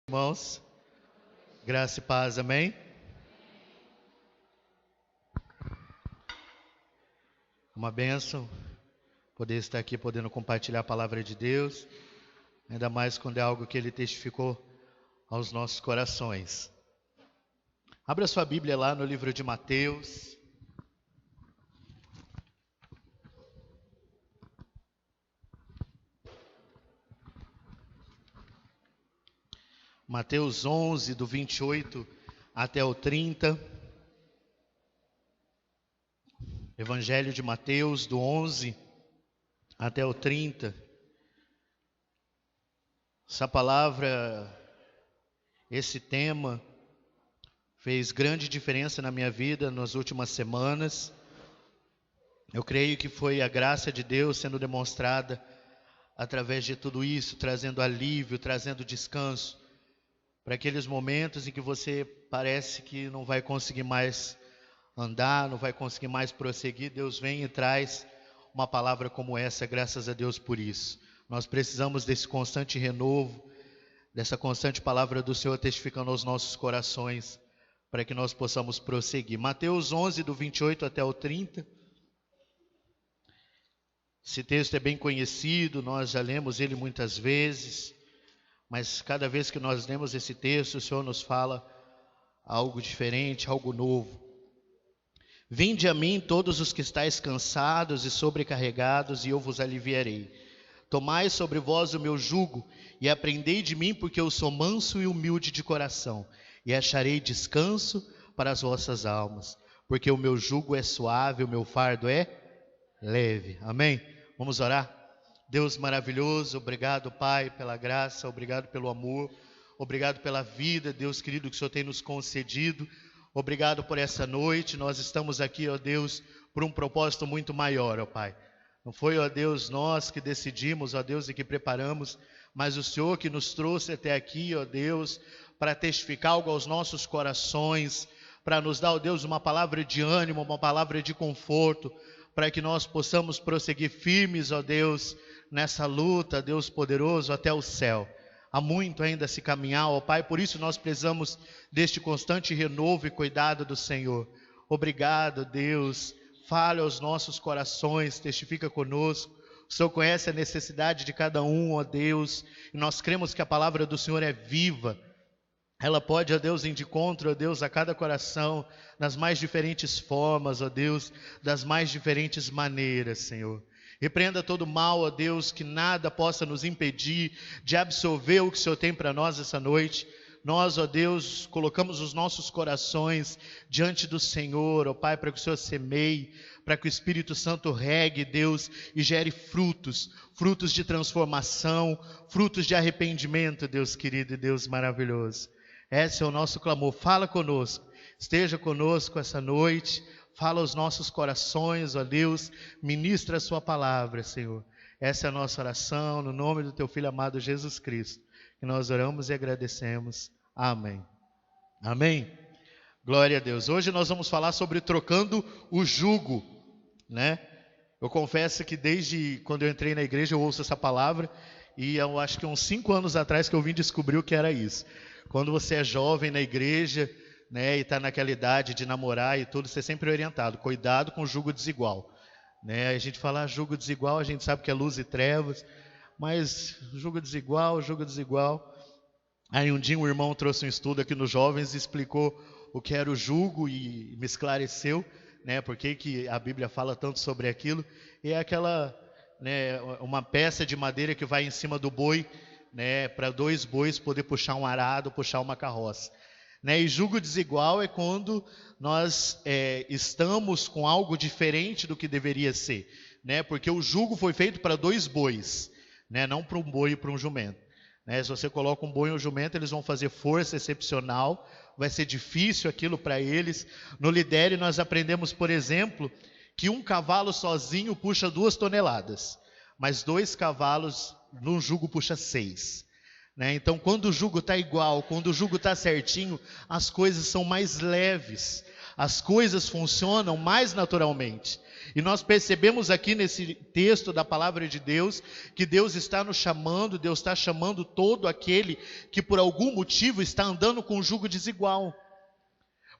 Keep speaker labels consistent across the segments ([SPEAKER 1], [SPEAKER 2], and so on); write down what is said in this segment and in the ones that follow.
[SPEAKER 1] Irmãos, graça e paz, amém? Uma bênção poder estar aqui, podendo compartilhar a palavra de Deus, ainda mais quando é algo que Ele testificou aos nossos corações. Abra sua Bíblia lá no livro de Mateus. Mateus 11, do 28 até o 30. Evangelho de Mateus, do 11 até o 30. Essa palavra, esse tema, fez grande diferença na minha vida nas últimas semanas. Eu creio que foi a graça de Deus sendo demonstrada através de tudo isso, trazendo alívio, trazendo descanso, para aqueles momentos em que você parece que não vai conseguir mais andar, não vai conseguir mais prosseguir. Deus vem e traz uma palavra como essa, graças a Deus por isso. Nós precisamos desse constante renovo, dessa constante palavra do Senhor testificando aos nossos corações, para que nós possamos prosseguir. Mateus 11, do 28 até o 30. Esse texto é bem conhecido, nós já lemos ele muitas vezes, mas cada vez que nós lemos esse texto, o Senhor nos fala algo diferente, algo novo. Vinde a mim todos os que estáis cansados e sobrecarregados, e eu vos aliviarei. Tomai sobre vós o meu jugo, e aprendei de mim, porque eu sou manso e humilde de coração, e acharei descanso para as vossas almas, porque o meu jugo é suave, o meu fardo é leve. Amém? Vamos orar? Deus maravilhoso, obrigado, Pai, pela graça, obrigado pelo amor, obrigado pela vida, Deus querido, que o Senhor tem nos concedido. Obrigado por essa noite. Nós estamos aqui, ó Deus, por um propósito muito maior, ó Pai. Não foi, ó Deus, nós que decidimos, ó Deus, e que preparamos, mas o Senhor que nos trouxe até aqui, ó Deus, para testificar algo aos nossos corações, para nos dar, ó Deus, uma palavra de ânimo, uma palavra de conforto, para que nós possamos prosseguir firmes, ó Deus, nessa luta, Deus poderoso, até o céu. Há muito ainda a se caminhar, ó Pai, por isso nós precisamos deste constante renovo e cuidado do Senhor. Obrigado, Deus. Fale aos nossos corações, testifica conosco. O Senhor conhece a necessidade de cada um, ó Deus, e nós cremos que a palavra do Senhor é viva. Ela pode, ó Deus, ir de encontro, ó Deus, a cada coração, nas mais diferentes formas, ó Deus, das mais diferentes maneiras, Senhor. Repreenda todo mal, ó Deus, que nada possa nos impedir de absorver o que o Senhor tem para nós essa noite. Nós, ó Deus, colocamos os nossos corações diante do Senhor, ó Pai, para que o Senhor semeie, para que o Espírito Santo regue, Deus, e gere frutos, frutos de transformação, frutos de arrependimento, Deus querido e Deus maravilhoso. Esse é o nosso clamor. Fala conosco, esteja conosco essa noite. Fala aos nossos corações, ó Deus, ministra a sua palavra, Senhor. Essa é a nossa oração, no nome do teu Filho amado Jesus Cristo, que nós oramos e agradecemos. Amém. Amém. Glória a Deus. Hoje nós vamos falar sobre trocando o jugo, né? Eu confesso que desde quando eu entrei na igreja eu ouço essa palavra, e eu acho que uns 5 anos atrás que eu vim descobrir o que era isso. Quando você é jovem na igreja, né, e está naquela idade de namorar e tudo, você é sempre orientado, cuidado com o jugo desigual, né? A gente fala jugo desigual, a gente sabe que é luz e trevas, mas jugo desigual. Aí um dia um irmão trouxe um estudo aqui nos jovens e explicou o que era o jugo e me esclareceu, né, porque que a Bíblia fala tanto sobre aquilo. E é aquela, né, uma peça de madeira que vai em cima do boi, né, para 2 bois poder puxar um arado, puxar uma carroça. Né, e jugo desigual é quando nós estamos com algo diferente do que deveria ser, né, porque o jugo foi feito para 2 bois, né, não para um boi e para um jumento, né. Se você coloca um boi e um jumento, eles vão fazer força excepcional, vai ser difícil aquilo para eles. No Lidere nós aprendemos, por exemplo, que um cavalo sozinho puxa 2 toneladas, mas 2 cavalos num jugo puxa 6. Né? Então, quando o jugo está igual, quando o jugo está certinho, as coisas são mais leves, As coisas funcionam mais naturalmente. E nós percebemos aqui nesse texto da palavra de Deus, que Deus está nos chamando, Deus está chamando todo aquele que por algum motivo está andando com um jugo desigual.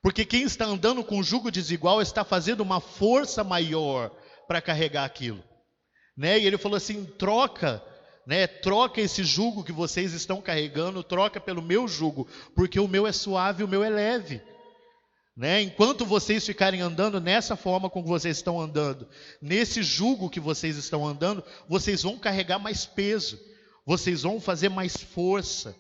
[SPEAKER 1] Porque quem está andando com um jugo desigual está fazendo uma força maior para carregar aquilo. Né? E ele falou assim, troca esse jugo que vocês estão carregando, troca pelo meu jugo, porque o meu é suave, o meu é leve. Enquanto vocês ficarem andando nessa forma como vocês estão andando, nesse jugo que vocês estão andando, vocês vão carregar mais peso, vocês vão fazer mais força.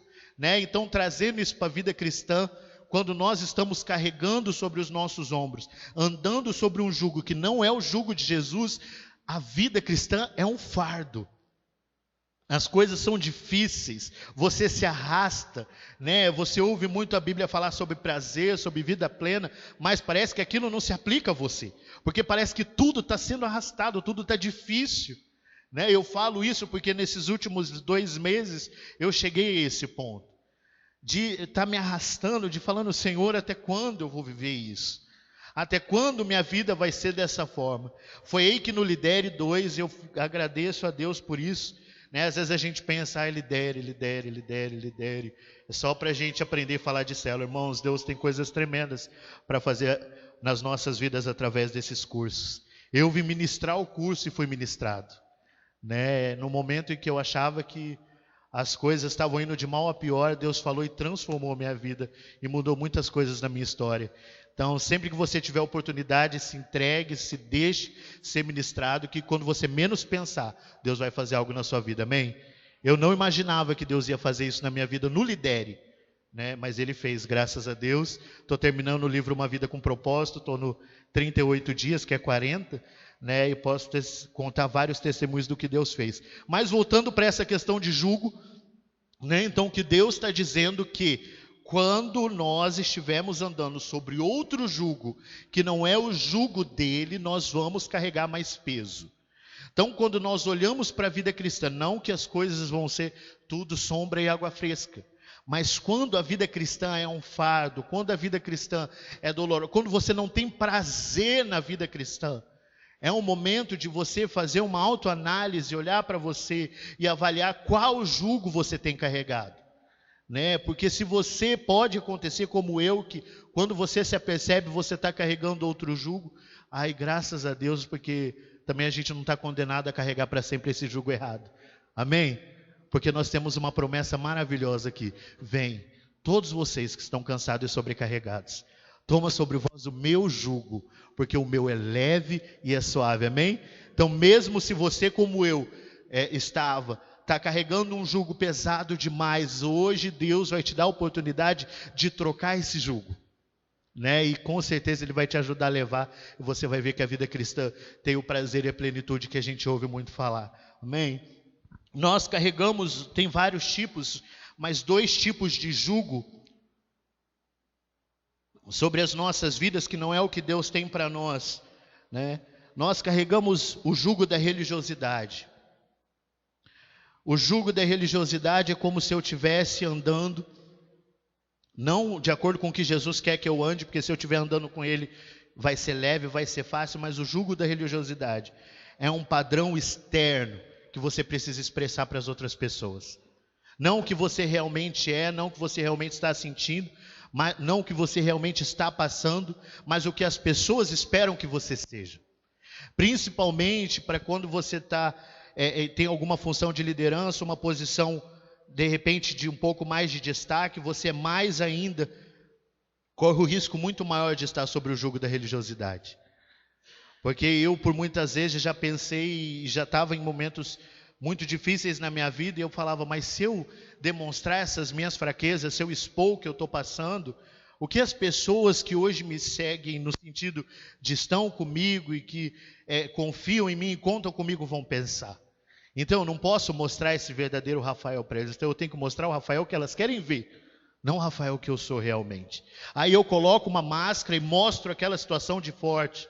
[SPEAKER 1] Então, trazendo isso para a vida cristã, quando nós estamos carregando sobre os nossos ombros, andando sobre um jugo que não é o jugo de Jesus, a vida cristã é um fardo. As coisas são difíceis, você se arrasta, Você ouve muito a Bíblia falar sobre prazer, sobre vida plena, mas parece que aquilo não se aplica a você, porque parece que tudo está sendo arrastado, tudo está difícil, Eu falo isso porque nesses últimos 2 meses eu cheguei a esse ponto, de estar me arrastando, de falando, Senhor, até quando eu vou viver isso? Até quando minha vida vai ser dessa forma? Foi aí que no Lidere 2, eu agradeço a Deus por isso. Às vezes a gente pensa, lidere, é só para a gente aprender a falar de célula. Irmãos, Deus tem coisas tremendas para fazer nas nossas vidas através desses cursos. Eu vim ministrar o curso e fui ministrado. No momento em que eu achava que as coisas estavam indo de mal a pior, Deus falou e transformou a minha vida e mudou muitas coisas na minha história. Então, sempre que você tiver oportunidade, se entregue, se deixe ser ministrado, que quando você menos pensar, Deus vai fazer algo na sua vida, amém? Eu não imaginava que Deus ia fazer isso na minha vida no Lidere, mas Ele fez, graças a Deus. Estou terminando o livro Uma Vida com Propósito, estou no 38 dias, que é 40, e posso contar vários testemunhos do que Deus fez. Mas voltando para essa questão de jugo, então o que Deus está dizendo que quando nós estivermos andando sobre outro jugo, que não é o jugo dele, nós vamos carregar mais peso. Então, quando nós olhamos para a vida cristã, não que as coisas vão ser tudo sombra e água fresca, mas quando a vida cristã é um fardo, quando a vida cristã é dolorosa, quando você não tem prazer na vida cristã, é um momento de você fazer uma autoanálise, olhar para você e avaliar qual jugo você tem carregado. Porque se você pode acontecer como eu, que quando você se apercebe, você está carregando outro jugo, graças a Deus, porque também a gente não está condenado a carregar para sempre esse jugo errado, amém? Porque nós temos uma promessa maravilhosa aqui, vem, todos vocês que estão cansados e sobrecarregados, toma sobre vós o meu jugo, porque o meu é leve e é suave, amém? Então mesmo se você como eu está carregando um jugo pesado demais, hoje Deus vai te dar a oportunidade de trocar esse jugo, e com certeza Ele vai te ajudar a levar, e você vai ver que a vida cristã tem o prazer e a plenitude que a gente ouve muito falar, amém? Nós carregamos, tem vários tipos, mas 2 tipos de jugo sobre as nossas vidas, que não é o que Deus tem para nós, Nós carregamos o jugo da religiosidade. O jugo da religiosidade é como se eu estivesse andando, não de acordo com o que Jesus quer que eu ande, porque se eu estiver andando com Ele, vai ser leve, vai ser fácil, mas o jugo da religiosidade é um padrão externo que você precisa expressar para as outras pessoas. Não o que você realmente é, não o que você realmente está sentindo, não o que você realmente está passando, mas o que as pessoas esperam que você seja. Principalmente para quando você tem alguma função de liderança, uma posição, de repente, de um pouco mais de destaque, você mais ainda corre o risco muito maior de estar sobre o jugo da religiosidade. Porque eu, por muitas vezes, já pensei e já estava em momentos muito difíceis na minha vida, e eu falava, mas se eu demonstrar essas minhas fraquezas, se eu expor o que eu estou passando, o que as pessoas que hoje me seguem no sentido de estão comigo e que confiam em mim e contam comigo vão pensar? Então eu não posso mostrar esse verdadeiro Rafael para eles, então eu tenho que mostrar o Rafael que elas querem ver, não o Rafael que eu sou realmente. Aí eu coloco uma máscara e mostro aquela situação de forte,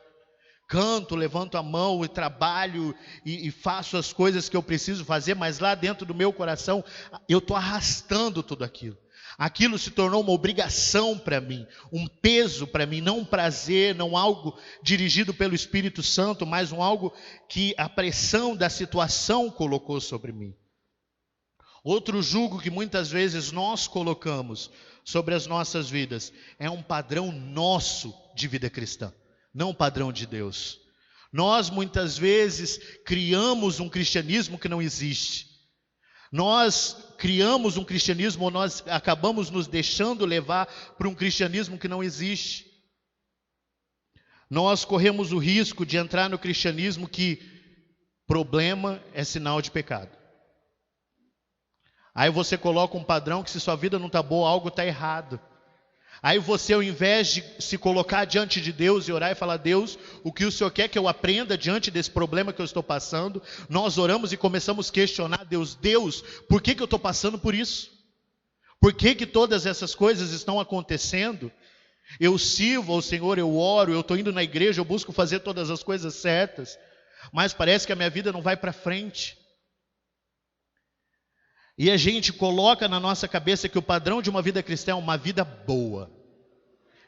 [SPEAKER 1] canto, levanto a mão e trabalho e faço as coisas que eu preciso fazer, mas lá dentro do meu coração eu estou arrastando tudo aquilo. Aquilo se tornou uma obrigação para mim, um peso para mim, não um prazer, não algo dirigido pelo Espírito Santo, mas algo que a pressão da situação colocou sobre mim. Outro jugo que muitas vezes nós colocamos sobre as nossas vidas é um padrão nosso de vida cristã, não um padrão de Deus. Nós muitas vezes criamos um cristianismo que não existe. Nós criamos um cristianismo, ou nós acabamos nos deixando levar para um cristianismo que não existe. Nós corremos o risco de entrar no cristianismo que problema é sinal de pecado. Aí você coloca um padrão que se sua vida não está boa, algo está errado. Aí você, ao invés de se colocar diante de Deus e orar e falar: Deus, o que o Senhor quer que eu aprenda diante desse problema que eu estou passando? Nós oramos e começamos a questionar Deus: Deus, por que eu estou passando por isso? Por que todas essas coisas estão acontecendo? Eu sirvo ao Senhor, eu oro, eu estou indo na igreja, eu busco fazer todas as coisas certas, mas parece que a minha vida não vai para frente. E a gente coloca na nossa cabeça que o padrão de uma vida cristã é uma vida boa.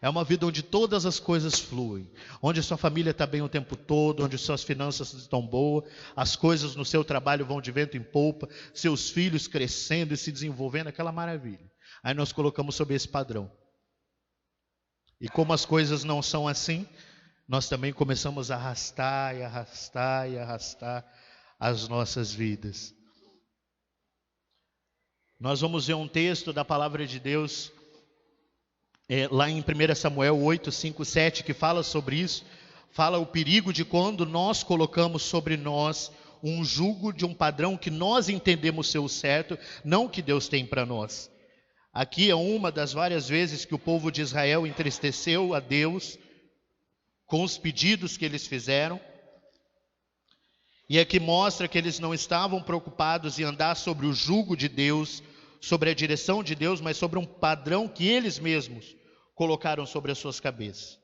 [SPEAKER 1] É uma vida onde todas as coisas fluem, onde sua família está bem o tempo todo, onde suas finanças estão boas, as coisas no seu trabalho vão de vento em polpa, seus filhos crescendo e se desenvolvendo, aquela maravilha. Aí nós colocamos sobre esse padrão. E como as coisas não são assim, nós também começamos a arrastar e arrastar e arrastar as nossas vidas. Nós vamos ver um texto da palavra de Deus, lá em 1 Samuel 8, 5, 7, que fala sobre isso. Fala o perigo de quando nós colocamos sobre nós um jugo de um padrão que nós entendemos ser o certo, não o que Deus tem para nós. Aqui é uma das várias vezes que o povo de Israel entristeceu a Deus com os pedidos que eles fizeram. E aqui mostra que eles não estavam preocupados em andar sobre o jugo de Deus, sobre a direção de Deus, mas sobre um padrão que eles mesmos colocaram sobre as suas cabeças.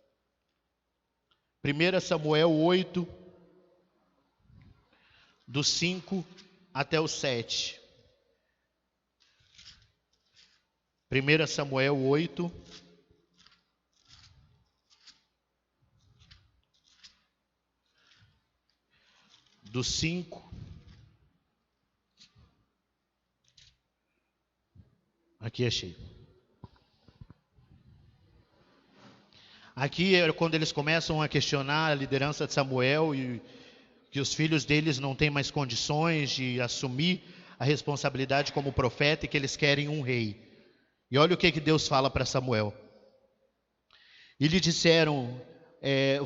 [SPEAKER 1] 1 Samuel 8, do 5 até o 7. 1 Samuel 8, do 5. Aqui achei. Aqui é quando eles começam a questionar a liderança de Samuel e que os filhos deles não têm mais condições de assumir a responsabilidade como profeta e que eles querem um rei. E olha o que Deus fala para Samuel. E lhe disseram: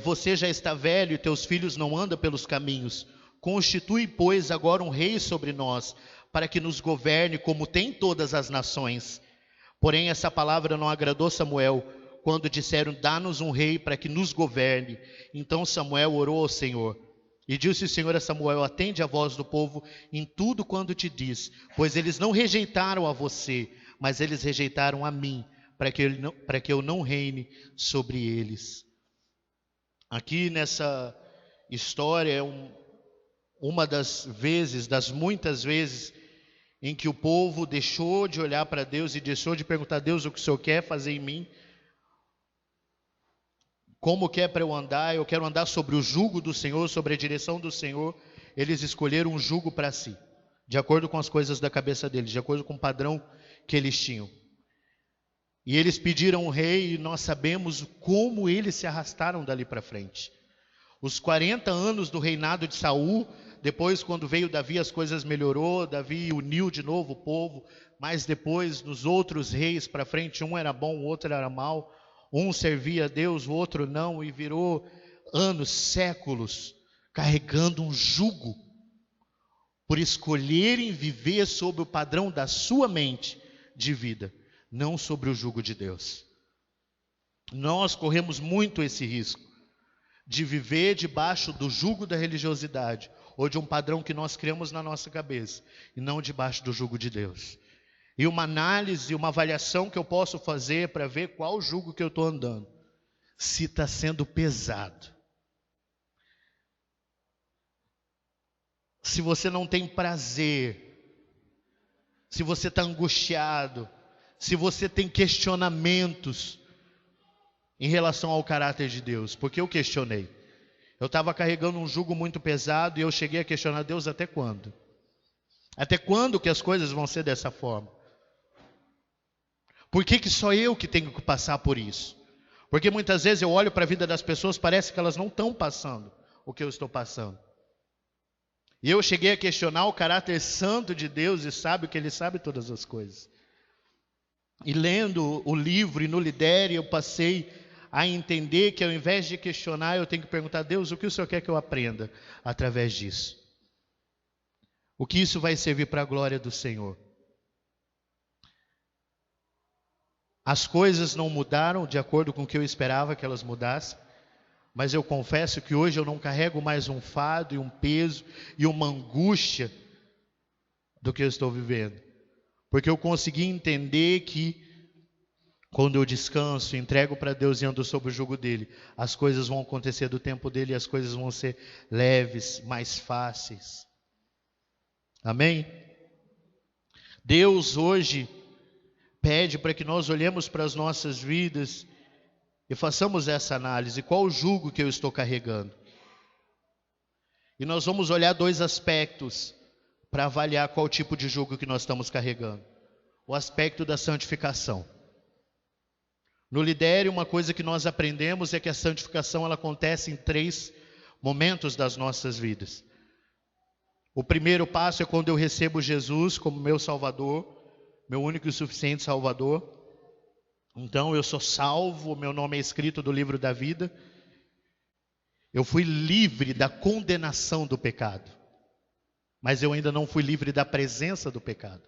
[SPEAKER 1] você já está velho e teus filhos não andam pelos caminhos. Constitui, pois, agora um rei sobre nós, para que nos governe como tem todas as nações. Porém, essa palavra não agradou Samuel, quando disseram: dá-nos um rei para que nos governe. Então Samuel orou ao Senhor. E disse o Senhor a Samuel: atende a voz do povo em tudo quando te diz, pois eles não rejeitaram a você, mas eles rejeitaram a mim, para que eu não reine sobre eles. Aqui nessa história é uma das vezes, das muitas vezes, em que o povo deixou de olhar para Deus e deixou de perguntar: Deus, o que o Senhor quer fazer em mim? Como quer para eu andar? Eu quero andar sobre o jugo do Senhor, sobre a direção do Senhor. Eles escolheram um jugo para si, de acordo com as coisas da cabeça deles, de acordo com o padrão que eles tinham. E eles pediram um rei, e nós sabemos como eles se arrastaram dali para frente. Os 40 anos do reinado de Saul, depois quando veio Davi as coisas melhorou, Davi uniu de novo o povo, mas depois nos outros reis para frente, um era bom, o outro era mau, um servia a Deus, o outro não, e virou anos, séculos, carregando um jugo, por escolherem viver sob o padrão da sua mente de vida, não sobre o jugo de Deus. Nós corremos muito esse risco de viver debaixo do jugo da religiosidade, ou de um padrão que nós criamos na nossa cabeça, e não debaixo do jugo de Deus. E uma análise, uma avaliação que eu posso fazer para ver qual jugo que eu estou andando, se está sendo pesado. Se você não tem prazer, se você está angustiado, se você tem questionamentos em relação ao caráter de Deus. Porque eu questionei. Eu estava carregando um jugo muito pesado e eu cheguei a questionar: Deus, até quando? Até quando que as coisas vão ser dessa forma? Por que só eu que tenho que passar por isso? Porque muitas vezes eu olho para a vida das pessoas, parece que elas não estão passando o que eu estou passando. E eu cheguei a questionar o caráter santo de Deus e sabe que Ele sabe todas as coisas. E lendo o livro e no Lidere, eu passei a entender que ao invés de questionar, eu tenho que perguntar: Deus, o que o Senhor quer que eu aprenda através disso? O que isso vai servir para a glória do Senhor? As coisas não mudaram de acordo com o que eu esperava que elas mudassem, mas eu confesso que hoje eu não carrego mais um fardo e um peso e uma angústia do que eu estou vivendo. Porque eu consegui entender que quando eu descanso, entrego para Deus e ando sob o jugo dele, as coisas vão acontecer do tempo dele e as coisas vão ser leves, mais fáceis. Amém? Deus hoje pede para que nós olhemos para as nossas vidas e façamos essa análise: qual o jugo que eu estou carregando? E nós vamos olhar dois aspectos para avaliar qual tipo de jugo que nós estamos carregando. O aspecto da santificação. No Lidere, uma coisa que nós aprendemos é que a santificação ela acontece em 3 momentos das nossas vidas. O primeiro passo é quando eu recebo Jesus como meu Salvador, meu único e suficiente Salvador. Então eu sou salvo, meu nome é escrito do livro da vida. Eu fui livre da condenação do pecado, mas eu ainda não fui livre da presença do pecado.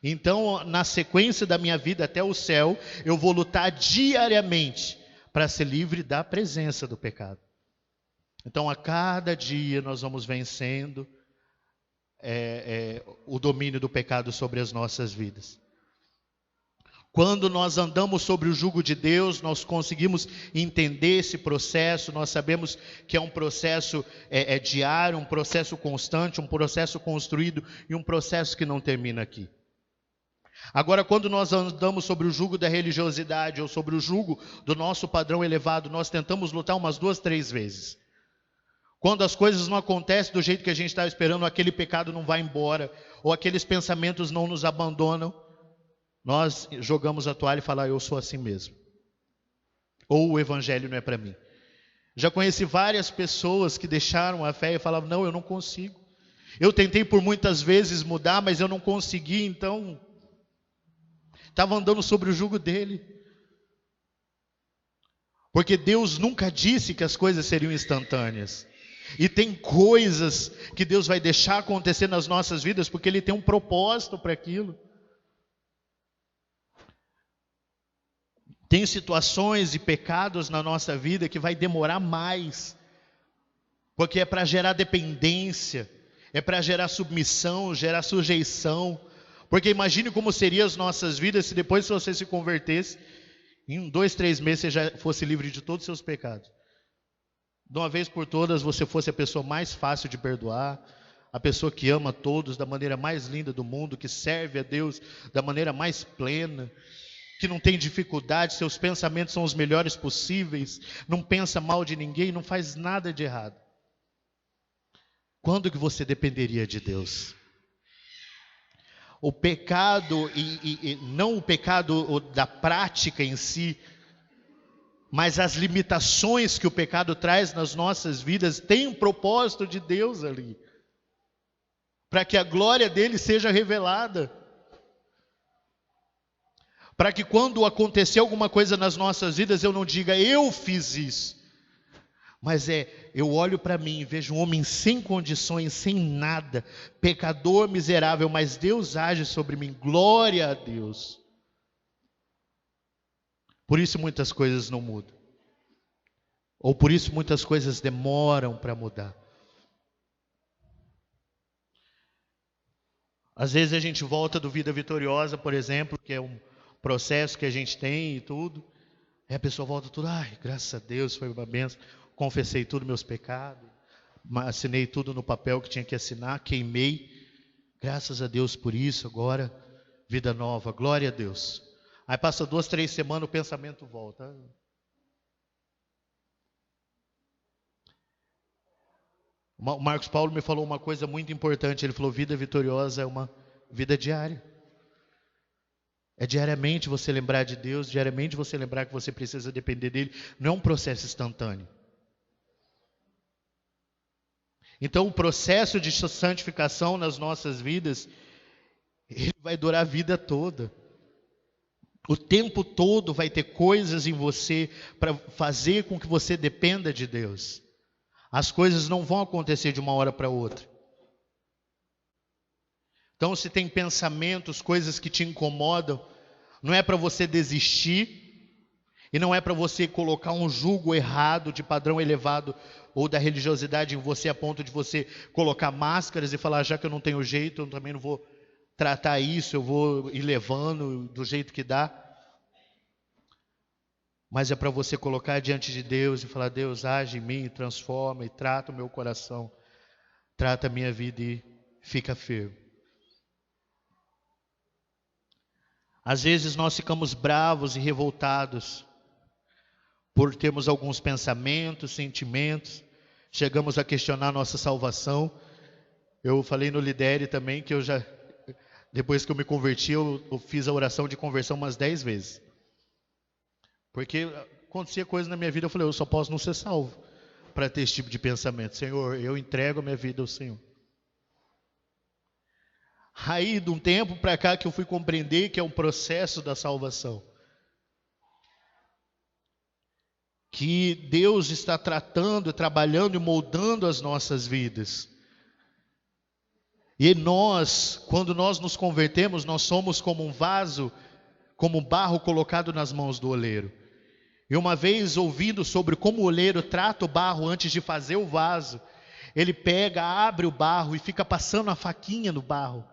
[SPEAKER 1] Então, na sequência da minha vida até o céu, eu vou lutar diariamente para ser livre da presença do pecado. Então, a cada dia nós vamos vencendo o domínio do pecado sobre as nossas vidas. Quando nós andamos sobre o jugo de Deus, nós conseguimos entender esse processo. Nós sabemos que é um processo diário, um processo constante, um processo construído e um processo que não termina aqui. Agora, quando nós andamos sobre o jugo da religiosidade ou sobre o jugo do nosso padrão elevado, nós tentamos lutar umas 2, 3 vezes. Quando as coisas não acontecem do jeito que a gente estava esperando, aquele pecado não vai embora, ou aqueles pensamentos não nos abandonam, nós jogamos a toalha e falamos: eu sou assim mesmo. Ou o evangelho não é para mim. Já conheci várias pessoas que deixaram a fé e falavam: não, eu não consigo. Eu tentei por muitas vezes mudar, mas eu não consegui, então estava andando sobre o jugo dele. Porque Deus nunca disse que as coisas seriam instantâneas. E tem coisas que Deus vai deixar acontecer nas nossas vidas porque Ele tem um propósito para aquilo. Tem situações e pecados na nossa vida que vai demorar mais, porque é para gerar dependência, é para gerar submissão, gerar sujeição. Porque imagine como seriam as nossas vidas se depois que você se convertesse, em 2, 3 meses você já fosse livre de todos os seus pecados. De uma vez por todas você fosse a pessoa mais fácil de perdoar, a pessoa que ama todos da maneira mais linda do mundo, que serve a Deus da maneira mais plena, que não tem dificuldade, seus pensamentos são os melhores possíveis, não pensa mal de ninguém, não faz nada de errado. Quando que você dependeria de Deus? O pecado, e não o pecado da prática em si, mas as limitações que o pecado traz nas nossas vidas, tem um propósito de Deus ali, para que a glória dele seja revelada. Para que quando acontecer alguma coisa nas nossas vidas, eu não diga: eu fiz isso. Mas eu olho para mim e vejo um homem sem condições, sem nada, pecador, miserável, mas Deus age sobre mim, glória a Deus. Por isso muitas coisas não mudam. Ou por isso muitas coisas demoram para mudar. Às vezes a gente volta do Vida Vitoriosa, por exemplo, que é um processo que a gente tem e tudo. Aí a pessoa volta tudo: ai, graças a Deus, foi uma bênção. Confessei tudo meus pecados, assinei tudo no papel que tinha que assinar, queimei. Graças a Deus por isso, agora vida nova, glória a Deus. Aí passa 2, 3 semanas, o pensamento volta. O Marcos Paulo me falou uma coisa muito importante. Ele falou: vida vitoriosa é uma vida diária. É diariamente você lembrar de Deus, diariamente você lembrar que você precisa depender dele. Não é um processo instantâneo. Então o processo de santificação nas nossas vidas, ele vai durar a vida toda. O tempo todo vai ter coisas em você para fazer com que você dependa de Deus. As coisas não vão acontecer de uma hora para outra. Então, se tem pensamentos, coisas que te incomodam, não é para você desistir e não é para você colocar um jugo errado de padrão elevado ou da religiosidade em você a ponto de você colocar máscaras e falar: já que eu não tenho jeito, eu também não vou tratar isso, eu vou ir levando do jeito que dá. Mas é para você colocar diante de Deus e falar: Deus, age em mim, transforma e trata o meu coração, trata a minha vida e fica firme. Às vezes nós ficamos bravos e revoltados por termos alguns pensamentos, sentimentos, chegamos a questionar nossa salvação. Eu falei no Lidere também que depois que eu me converti, eu fiz a oração de conversão umas 10 vezes. Porque acontecia coisa na minha vida, eu falei: eu só posso não ser salvo para ter esse tipo de pensamento. Senhor, eu entrego a minha vida ao Senhor. Aí, de um tempo para cá que eu fui compreender que é um processo da salvação. Que Deus está tratando, trabalhando e moldando as nossas vidas. E nós, quando nós nos convertemos, nós somos como um vaso, como um barro colocado nas mãos do oleiro. E uma vez ouvindo sobre como o oleiro trata o barro antes de fazer o vaso, ele pega, abre o barro e fica passando a faquinha no barro.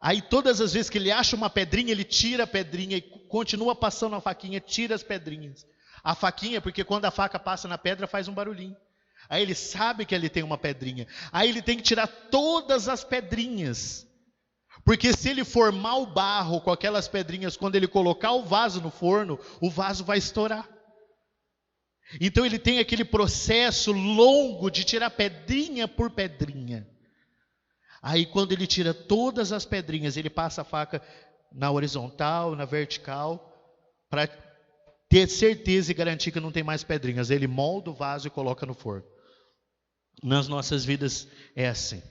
[SPEAKER 1] Aí todas as vezes que ele acha uma pedrinha, ele tira a pedrinha e continua passando a faquinha, tira as pedrinhas. A faquinha, porque quando a faca passa na pedra faz um barulhinho. Aí ele sabe que ele tem uma pedrinha. Aí ele tem que tirar todas as pedrinhas. Porque se ele formar o barro com aquelas pedrinhas, quando ele colocar o vaso no forno, o vaso vai estourar. Então ele tem aquele processo longo de tirar pedrinha por pedrinha. Aí quando ele tira todas as pedrinhas, ele passa a faca na horizontal, na vertical, para ter certeza e garantir que não tem mais pedrinhas. Ele molda o vaso e coloca no forno. Nas nossas vidas é assim.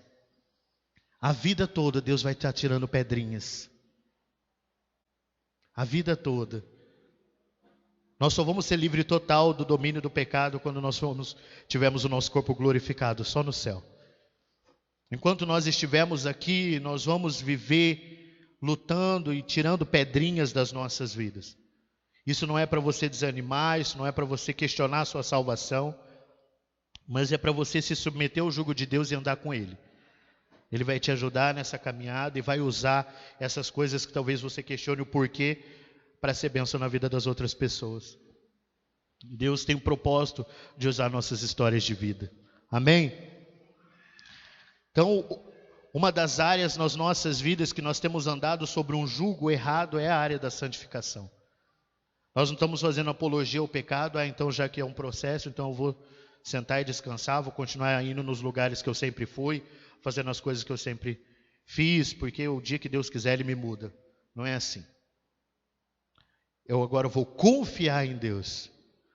[SPEAKER 1] A vida toda Deus vai estar tirando pedrinhas. A vida toda. Nós só vamos ser livre total do domínio do pecado quando nós tivermos o nosso corpo glorificado, só no céu. Enquanto nós estivermos aqui, nós vamos viver lutando e tirando pedrinhas das nossas vidas. Isso não é para você desanimar, isso não é para você questionar a sua salvação, mas é para você se submeter ao jugo de Deus e andar com Ele. Ele vai te ajudar nessa caminhada e vai usar essas coisas que talvez você questione o porquê para ser bênção na vida das outras pessoas. Deus tem um propósito de usar nossas histórias de vida. Amém? Então, uma das áreas nas nossas vidas que nós temos andado sobre um jugo errado é a área da santificação. Nós não estamos fazendo apologia ao pecado, então já que é um processo, então eu vou sentar e descansar, vou continuar indo nos lugares que eu sempre fui, fazendo as coisas que eu sempre fiz, porque o dia que Deus quiser Ele me muda. Não é assim. Eu agora vou confiar em Deus.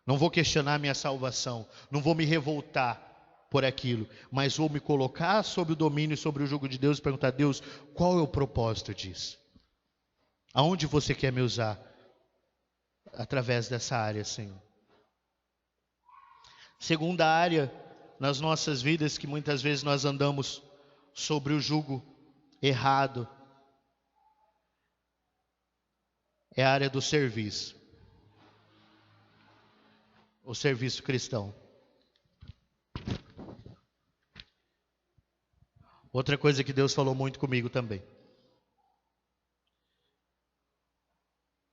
[SPEAKER 1] Não vou questionar minha salvação, não vou me revoltar por aquilo, mas vou me colocar sob o domínio, sobre o jugo de Deus e perguntar: Deus, qual é o propósito disso? Aonde você quer me usar? Através dessa área, Senhor. Segunda área nas nossas vidas que muitas vezes nós andamos sobre o jugo errado é a área do serviço. O serviço cristão. Outra coisa que Deus falou muito comigo também.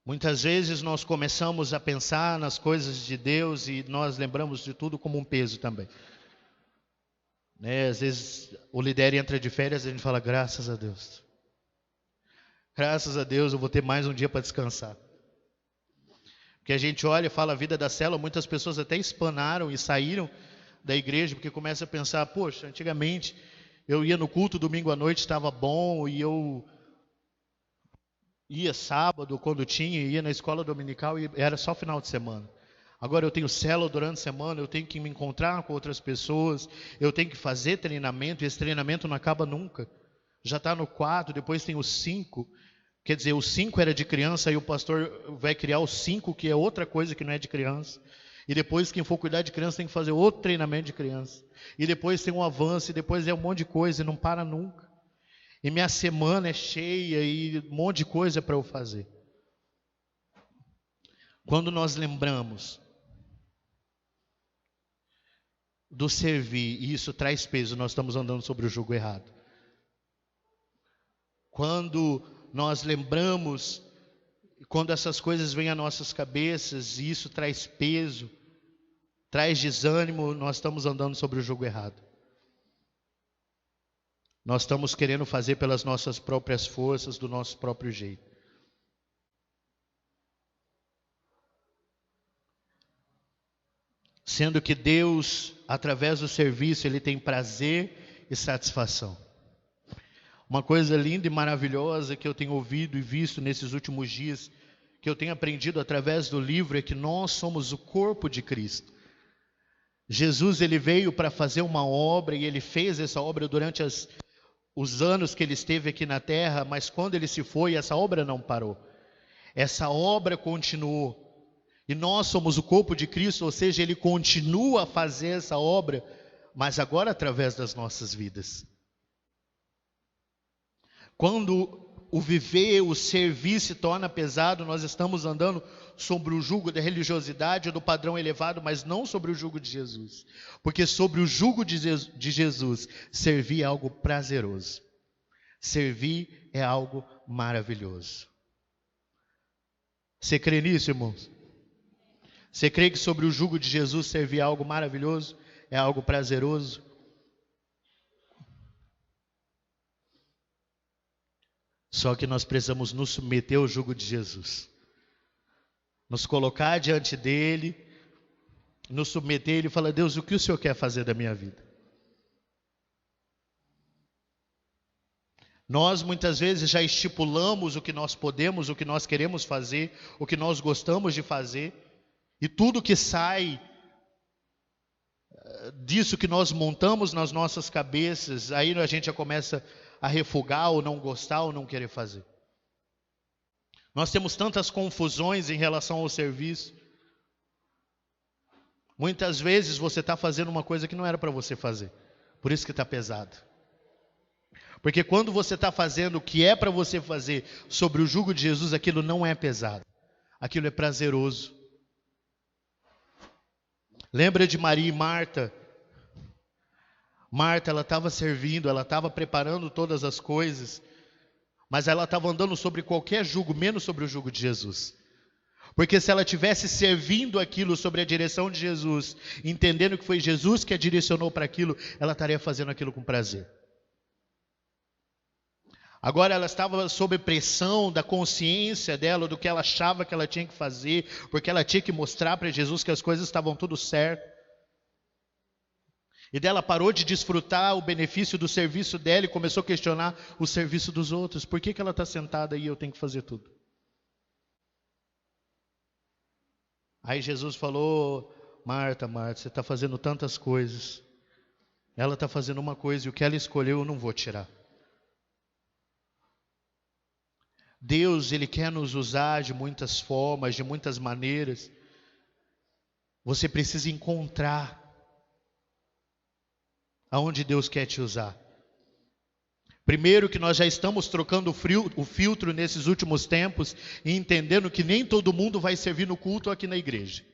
[SPEAKER 1] Muitas vezes nós começamos a pensar nas coisas de Deus e nós lembramos de tudo como um peso também. Às vezes o líder entra de férias e a gente fala: graças a Deus. Graças a Deus eu vou ter mais um dia para descansar. Que a gente olha e fala a vida da célula, muitas pessoas até espanaram e saíram da igreja, porque começa a pensar, poxa, antigamente eu ia no culto domingo à noite, estava bom, e eu ia sábado quando tinha, ia na escola dominical e era só final de semana. Agora eu tenho célula durante a semana, eu tenho que me encontrar com outras pessoas, eu tenho que fazer treinamento, e esse treinamento não acaba nunca. Já está no 4, depois tem os 5. Quer dizer, o 5 era de criança, aí o pastor vai criar o 5, que é outra coisa que não é de criança. E depois, quem for cuidar de criança tem que fazer outro treinamento de criança. E depois tem um avanço, e depois é um monte de coisa, e não para nunca. E minha semana é cheia, e um monte de coisa para eu fazer. Quando nós lembramos do servir, e isso traz peso, nós estamos andando sobre o jugo errado. Quando nós lembramos, quando essas coisas vêm às nossas cabeças, e isso traz peso, traz desânimo, nós estamos andando sobre o jugo errado. Nós estamos querendo fazer pelas nossas próprias forças, do nosso próprio jeito. Sendo que Deus, através do serviço, Ele tem prazer e satisfação. Uma coisa linda e maravilhosa que eu tenho ouvido e visto nesses últimos dias, que eu tenho aprendido através do livro, é que nós somos o corpo de Cristo. Jesus, Ele veio para fazer uma obra, e Ele fez essa obra durante os anos que Ele esteve aqui na terra, mas quando Ele se foi, essa obra não parou. Essa obra continuou. E nós somos o corpo de Cristo, ou seja, Ele continua a fazer essa obra, mas agora através das nossas vidas. Quando o viver, o servir se torna pesado, nós estamos andando sobre o jugo da religiosidade ou do padrão elevado, mas não sobre o jugo de Jesus. Porque sobre o jugo de Jesus, servir é algo prazeroso. Servir é algo maravilhoso. Você crê nisso, irmãos? Você crê que sobre o jugo de Jesus servir é algo maravilhoso? É algo prazeroso? Só que nós precisamos nos submeter ao jugo de Jesus. Nos colocar diante dele, nos submeter, ele fala, Deus, o que o Senhor quer fazer da minha vida? Nós muitas vezes já estipulamos o que nós podemos, o que nós queremos fazer, o que nós gostamos de fazer, e tudo que sai disso que nós montamos nas nossas cabeças, aí a gente já começa a refugar, ou não gostar, ou não querer fazer. Nós temos tantas confusões em relação ao serviço. Muitas vezes você está fazendo uma coisa que não era para você fazer, por isso que está pesado. Porque quando você está fazendo o que é para você fazer sobre o jugo de Jesus, aquilo não é pesado, aquilo é prazeroso. Lembra de Maria e Marta? Marta, ela estava servindo, ela estava preparando todas as coisas, mas ela estava andando sobre qualquer jugo, menos sobre o jugo de Jesus. Porque se ela tivesse servindo aquilo sobre a direção de Jesus, entendendo que foi Jesus que a direcionou para aquilo, ela estaria fazendo aquilo com prazer. Agora ela estava sob pressão da consciência dela, do que ela achava que ela tinha que fazer, porque ela tinha que mostrar para Jesus que as coisas estavam tudo certo. E dela parou de desfrutar o benefício do serviço dela e começou a questionar o serviço dos outros. Por que ela está sentada aí e eu tenho que fazer tudo? Aí Jesus falou, Marta, Marta, você está fazendo tantas coisas. Ela está fazendo uma coisa e o que ela escolheu eu não vou tirar. Deus, Ele quer nos usar de muitas formas, de muitas maneiras. Você precisa encontrar aonde Deus quer te usar. Primeiro que nós já estamos trocando o filtro nesses últimos tempos e entendendo que nem todo mundo vai servir no culto aqui na igreja.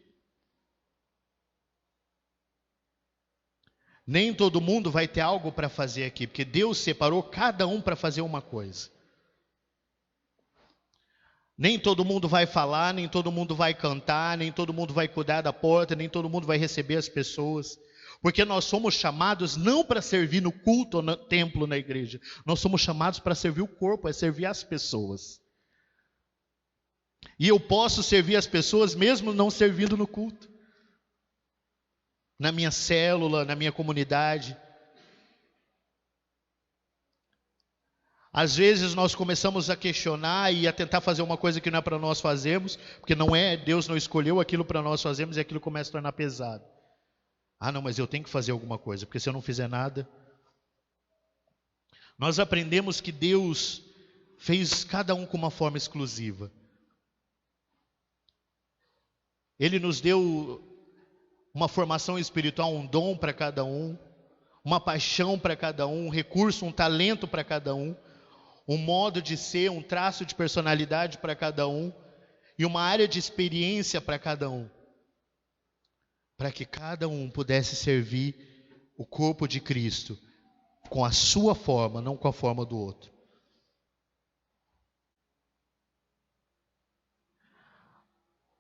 [SPEAKER 1] Nem todo mundo vai ter algo para fazer aqui, porque Deus separou cada um para fazer uma coisa. Nem todo mundo vai falar, nem todo mundo vai cantar, nem todo mundo vai cuidar da porta, nem todo mundo vai receber as pessoas. Porque nós somos chamados não para servir no culto ou no templo, na igreja. Nós somos chamados para servir o corpo, é servir as pessoas. E eu posso servir as pessoas mesmo não servindo no culto. Na minha célula, na minha comunidade. Às vezes nós começamos a questionar e a tentar fazer uma coisa que não é para nós fazermos, porque não é, Deus não escolheu aquilo para nós fazermos e aquilo começa a tornar pesado. Ah, não, mas eu tenho que fazer alguma coisa, porque se eu não fizer nada... Nós aprendemos que Deus fez cada um com uma forma exclusiva. Ele nos deu uma formação espiritual, um dom para cada um, uma paixão para cada um, um recurso, um talento para cada um, um modo de ser, um traço de personalidade para cada um e uma área de experiência para cada um, para que cada um pudesse servir o corpo de Cristo com a sua forma, não com a forma do outro.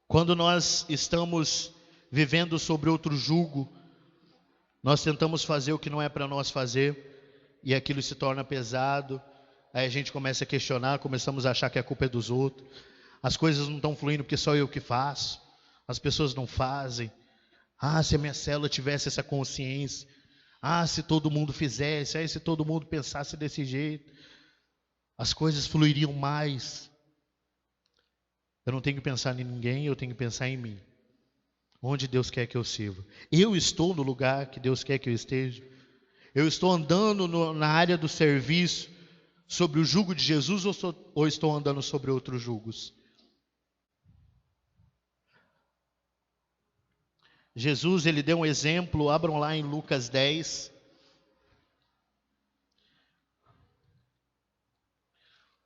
[SPEAKER 1] Quando nós estamos vivendo sobre outro jugo, nós tentamos fazer o que não é para nós fazer e aquilo se torna pesado. Aí a gente começa a questionar, começamos a achar que a culpa é dos outros. As coisas não estão fluindo porque só eu que faço. As pessoas não fazem. Ah, se a minha célula tivesse essa consciência. Ah, se todo mundo fizesse. Ah, se todo mundo pensasse desse jeito. As coisas fluiriam mais. Eu não tenho que pensar em ninguém, eu tenho que pensar em mim. Onde Deus quer que eu sirva. Eu estou no lugar que Deus quer que eu esteja. Eu estou andando na área do serviço sobre o jugo de Jesus ou estou andando sobre outros jugos? Jesus, ele deu um exemplo, abram lá em Lucas 10.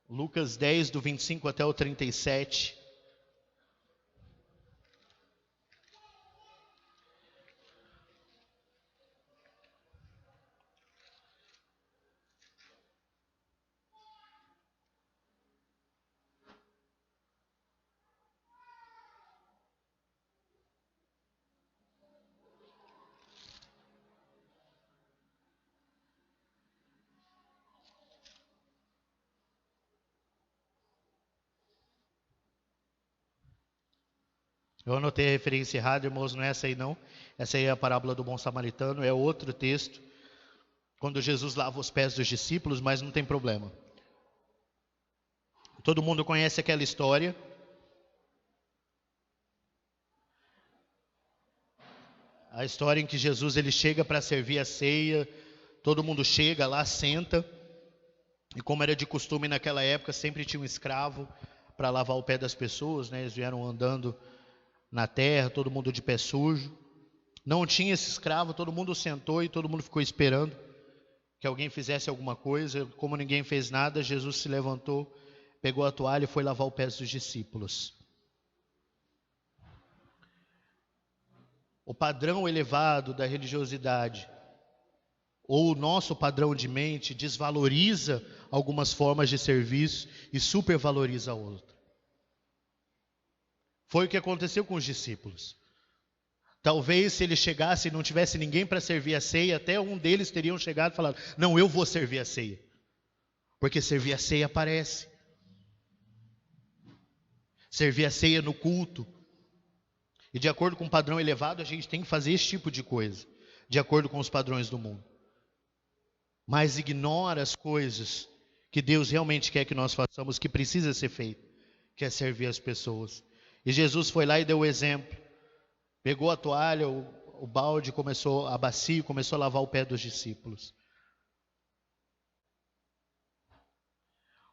[SPEAKER 1] Lucas 10, do 25 até o 37. Eu anotei a referência errada, irmãos, não é essa aí não. Essa aí é a parábola do bom samaritano, é outro texto. Quando Jesus lava os pés dos discípulos, mas não tem problema. Todo mundo conhece aquela história. A história em que Jesus ele chega para servir a ceia. Todo mundo chega lá, senta. E como era de costume naquela época, sempre tinha um escravo para lavar o pé das pessoas, né? Eles vieram andando na terra, todo mundo de pé sujo. Não tinha esse escravo, todo mundo sentou e todo mundo ficou esperando que alguém fizesse alguma coisa. Como ninguém fez nada, Jesus se levantou, pegou a toalha e foi lavar o pé dos discípulos. O padrão elevado da religiosidade, ou o nosso padrão de mente, desvaloriza algumas formas de serviço e supervaloriza a outra. Foi o que aconteceu com os discípulos. Talvez se eles chegassem e não tivesse ninguém para servir a ceia, até um deles teriam chegado e falado: não, eu vou servir a ceia. Porque servir a ceia aparece. Servir a ceia no culto. E de acordo com o padrão elevado, a gente tem que fazer esse tipo de coisa. De acordo com os padrões do mundo. Mas ignora as coisas que Deus realmente quer que nós façamos, que precisa ser feito. Que é servir as pessoas. E Jesus foi lá e deu o exemplo. Pegou a toalha, o balde, a bacia, começou a lavar o pé dos discípulos.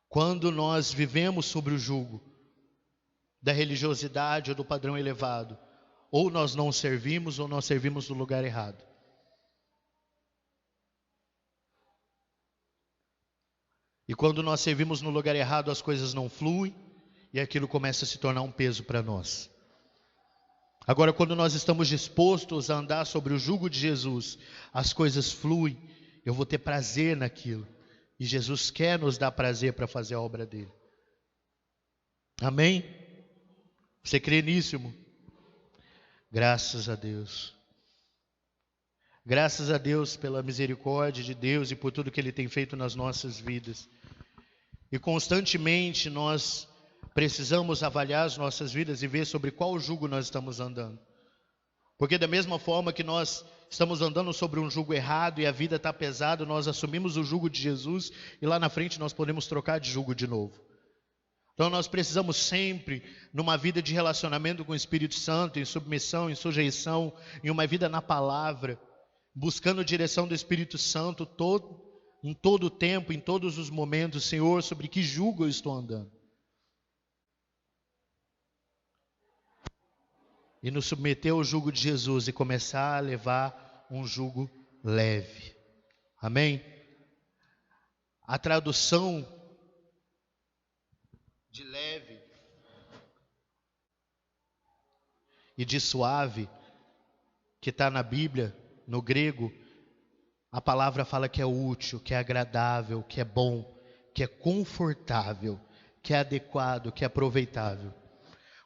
[SPEAKER 1] Quando nós vivemos sobre o jugo da religiosidade ou do padrão elevado, ou nós não servimos, ou nós servimos no lugar errado. E quando nós servimos no lugar errado, as coisas não fluem, e aquilo começa a se tornar um peso para nós. Agora, quando nós estamos dispostos a andar sobre o jugo de Jesus, as coisas fluem, eu vou ter prazer naquilo. E Jesus quer nos dar prazer para fazer a obra dele. Amém? Você crê nisso, irmão? Graças a Deus. Graças a Deus pela misericórdia de Deus e por tudo que Ele tem feito nas nossas vidas. E constantemente nós precisamos avaliar as nossas vidas e ver sobre qual jugo nós estamos andando. Porque da mesma forma que nós estamos andando sobre um jugo errado e a vida está pesada, nós assumimos o jugo de Jesus e lá na frente nós podemos trocar de jugo de novo. Então nós precisamos sempre, numa vida de relacionamento com o Espírito Santo, em submissão, em sujeição, em uma vida na palavra, buscando direção do Espírito Santo em todo o tempo, em todos os momentos. Senhor, sobre que jugo eu estou andando? E nos submeter ao jugo de Jesus e começar a levar um jugo leve. Amém? A tradução de leve e de suave que está na Bíblia, no grego, a palavra fala que é útil, que é agradável, que é bom, que é confortável, que é adequado, que é aproveitável.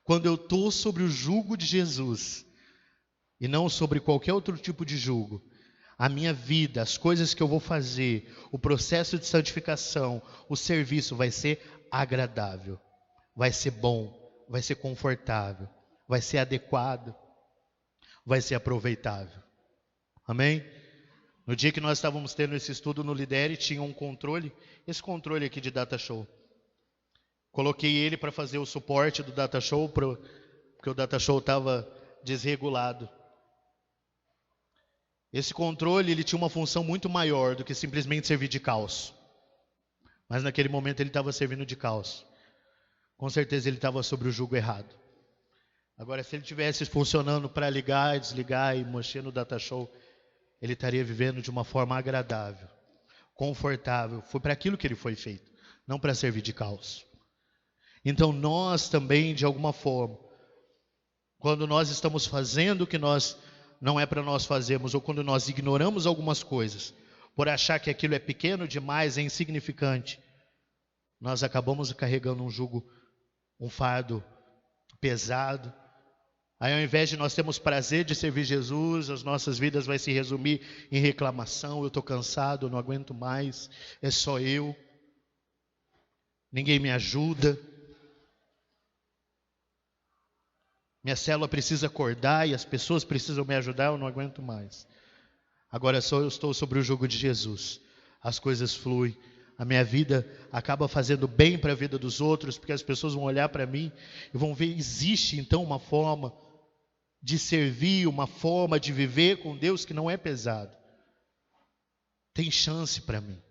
[SPEAKER 1] Quando eu estou sobre o jugo de Jesus e não sobre qualquer outro tipo de jugo, a minha vida, as coisas que eu vou fazer, o processo de santificação, o serviço vai ser agradável, vai ser bom, vai ser confortável, vai ser adequado, vai ser aproveitável. Amém? No dia que nós estávamos tendo esse estudo no Lidere, tinha um controle, esse controle aqui de data show. Coloquei ele para fazer o suporte do data show, porque o data show estava desregulado. Esse controle ele tinha uma função muito maior do que simplesmente servir de calço. Mas naquele momento ele estava servindo de calço. Com certeza ele estava sobre o jugo errado. Agora, se ele estivesse funcionando para ligar, desligar e mexer no data show, ele estaria vivendo de uma forma agradável, confortável. Foi para aquilo que ele foi feito, não para servir de calço. Então nós também, de alguma forma, quando nós estamos fazendo o que não é para nós fazermos, ou quando nós ignoramos algumas coisas, por achar que aquilo é pequeno demais, é insignificante, nós acabamos carregando um jugo, um fardo pesado. Aí ao invés de nós termos prazer de servir Jesus, as nossas vidas vai se resumir em reclamação. Eu estou cansado, eu não aguento mais, é só eu, ninguém me ajuda. Minha célula precisa acordar e as pessoas precisam me ajudar, eu não aguento mais. Agora só eu estou sobre o jugo de Jesus. As coisas fluem. A minha vida acaba fazendo bem para a vida dos outros, porque as pessoas vão olhar para mim e vão ver, existe então uma forma de servir, uma forma de viver com Deus que não é pesado. Tem chance para mim.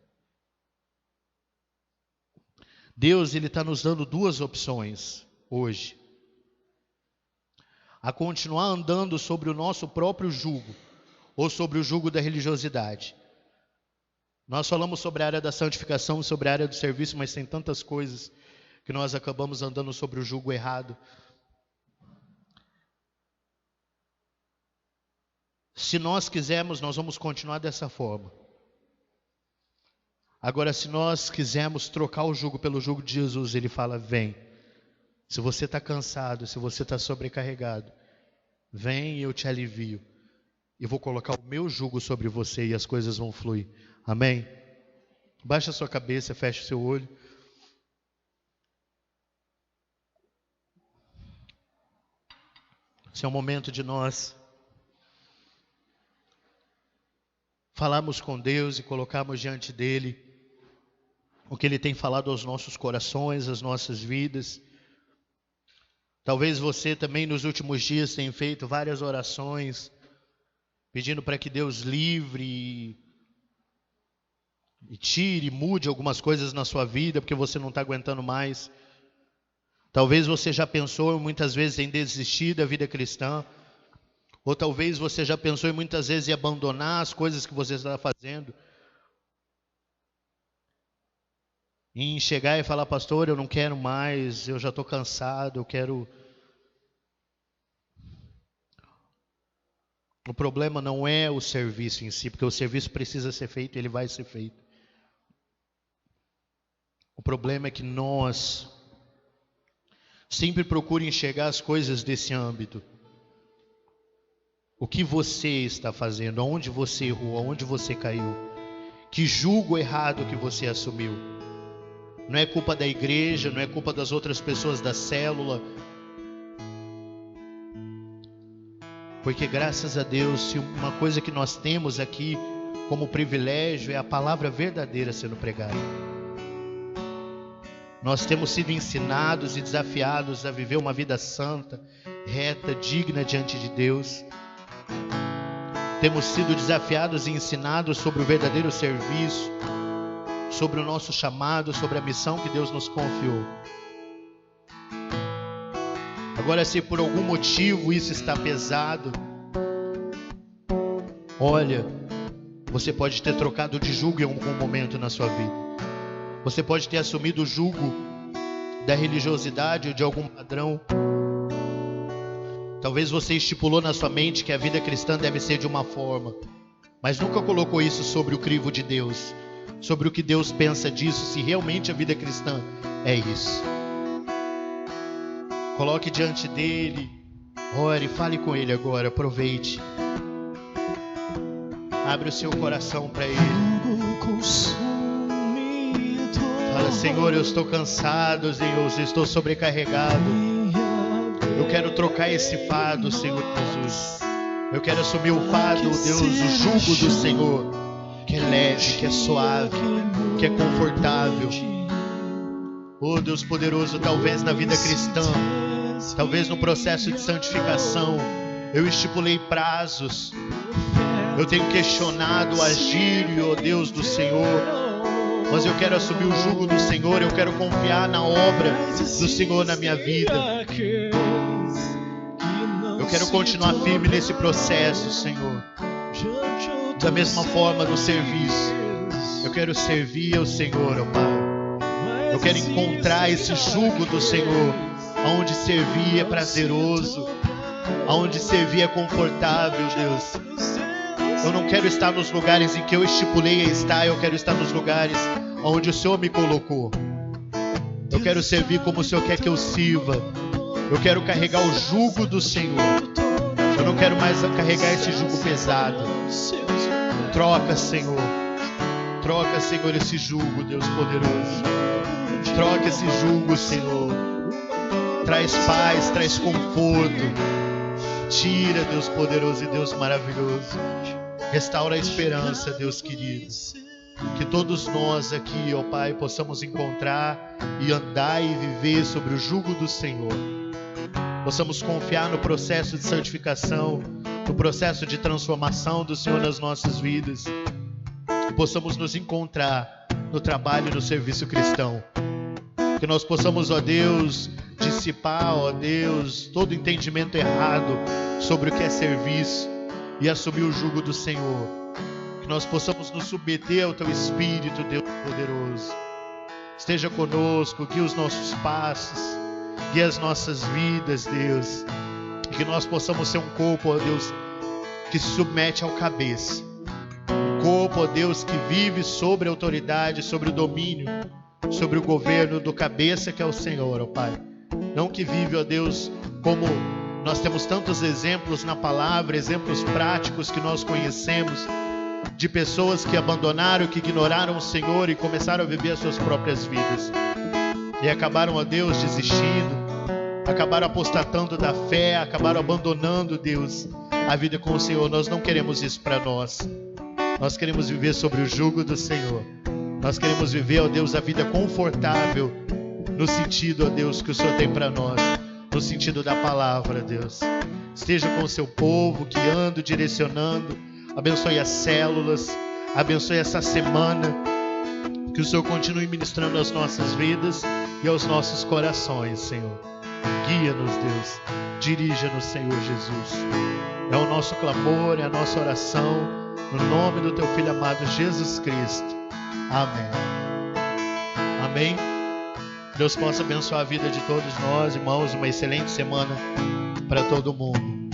[SPEAKER 1] Deus ele está nos dando duas opções hoje. A continuar andando sobre o nosso próprio jugo, ou sobre o jugo da religiosidade. Nós falamos sobre a área da santificação, sobre a área do serviço, mas tem tantas coisas que nós acabamos andando sobre o jugo errado. Se nós quisermos, nós vamos continuar dessa forma. Agora, se nós quisermos trocar o jugo pelo jugo de Jesus, ele fala, vem. Se você está cansado, se você está sobrecarregado, vem e eu te alivio. E vou colocar o meu jugo sobre você e as coisas vão fluir. Amém? Baixa a sua cabeça, feche o seu olho. Esse é o momento de nós falarmos com Deus e colocarmos diante dEle o que Ele tem falado aos nossos corações, às nossas vidas. Talvez você também nos últimos dias tenha feito várias orações, pedindo para que Deus livre e tire, mude algumas coisas na sua vida, porque você não está aguentando mais. Talvez você já pensou muitas vezes em desistir da vida cristã, ou talvez você já pensou muitas vezes em abandonar as coisas que você está fazendo, em chegar e falar, pastor, eu não quero mais, eu já estou cansado, eu quero... O problema não é o serviço em si, porque o serviço precisa ser feito e ele vai ser feito. O problema é que nós sempre procurem enxergar as coisas desse âmbito. O que você está fazendo, aonde você errou, aonde você caiu, que jugo errado que você assumiu. Não é culpa da igreja, não é culpa das outras pessoas da célula. Porque graças a Deus, se uma coisa que nós temos aqui como privilégio é a palavra verdadeira sendo pregada. Nós temos sido ensinados e desafiados a viver uma vida santa, reta, digna diante de Deus. Temos sido desafiados e ensinados sobre o verdadeiro serviço, sobre o nosso chamado, sobre a missão que Deus nos confiou. Agora, se por algum motivo isso está pesado, olha, você pode ter trocado de jugo em algum momento na sua vida. Você pode ter assumido o jugo da religiosidade ou de algum padrão. Talvez você estipulou na sua mente que a vida cristã deve ser de uma forma, mas nunca colocou isso sobre o crivo de Deus, sobre o que Deus pensa disso, se realmente a vida cristã é isso. Coloque diante dele, ore, fale com ele agora, aproveite. Abre o seu coração para ele. Fala, Senhor, eu estou cansado, Senhor, eu estou sobrecarregado. Eu quero trocar esse fardo, Senhor Jesus. Eu quero assumir o fardo, Deus, o jugo do Senhor, que é leve, que é suave, que é confortável. Oh, Deus poderoso, talvez na vida cristã, talvez no processo de santificação, eu estipulei prazos. Eu tenho questionado o agir, oh Deus do Senhor, mas eu quero assumir o jugo do Senhor, eu quero confiar na obra do Senhor na minha vida. Eu quero continuar firme nesse processo, Senhor. Da mesma forma no serviço, eu quero servir ao Senhor, ó Pai. Eu quero encontrar esse jugo do Senhor, onde servir é prazeroso, onde servir é confortável, Deus. Eu não quero estar nos lugares em que eu estipulei estar, eu quero estar nos lugares onde o Senhor me colocou. Eu quero servir como o Senhor quer que eu sirva. Eu quero carregar o jugo do Senhor. Eu não quero mais carregar esse jugo pesado. Troca, Senhor. Troca, Senhor, esse jugo, Deus poderoso. Troca esse jugo, Senhor. Traz paz, traz conforto. Tira, Deus poderoso e Deus maravilhoso. Restaura a esperança, Deus querido. Que todos nós aqui, ó Pai, possamos encontrar e andar e viver sobre o jugo do Senhor. Possamos confiar no processo de santificação, no processo de transformação do Senhor nas nossas vidas. Que possamos nos encontrar no trabalho e no serviço cristão. Que nós possamos, ó Deus, dissipar, ó Deus, todo entendimento errado sobre o que é serviço e assumir o jugo do Senhor. Que nós possamos nos submeter ao Teu Espírito, Deus poderoso. Esteja conosco, guie os nossos passos, guie as nossas vidas, Deus. E que nós possamos ser um corpo, ó Deus, que se submete ao cabeça. Um corpo, ó Deus, que vive sobre a autoridade, sobre o domínio, sobre o governo do cabeça que é o Senhor, ó Pai. Não que vive, ó Deus, como nós temos tantos exemplos na palavra, exemplos práticos que nós conhecemos, de pessoas que abandonaram, que ignoraram o Senhor e começaram a viver as suas próprias vidas. E acabaram, ó Deus, desistindo, acabaram apostatando da fé, acabaram abandonando, Deus, a vida com o Senhor. Nós não queremos isso para nós. Nós queremos viver sobre o jugo do Senhor. Nós queremos viver, ó Deus, a vida confortável, no sentido, ó Deus, que o Senhor tem para nós, no sentido da palavra, Deus. Esteja com o seu povo, guiando, direcionando. Abençoe as células, abençoe essa semana. Que o Senhor continue ministrando as nossas vidas e aos nossos corações, Senhor. Guia-nos, Deus. Dirija-nos, Senhor Jesus. É o nosso clamor, é a nossa oração, no nome do Teu Filho amado Jesus Cristo. Amém. Amém. Deus possa abençoar a vida de todos nós, irmãos. Uma excelente semana para todo mundo.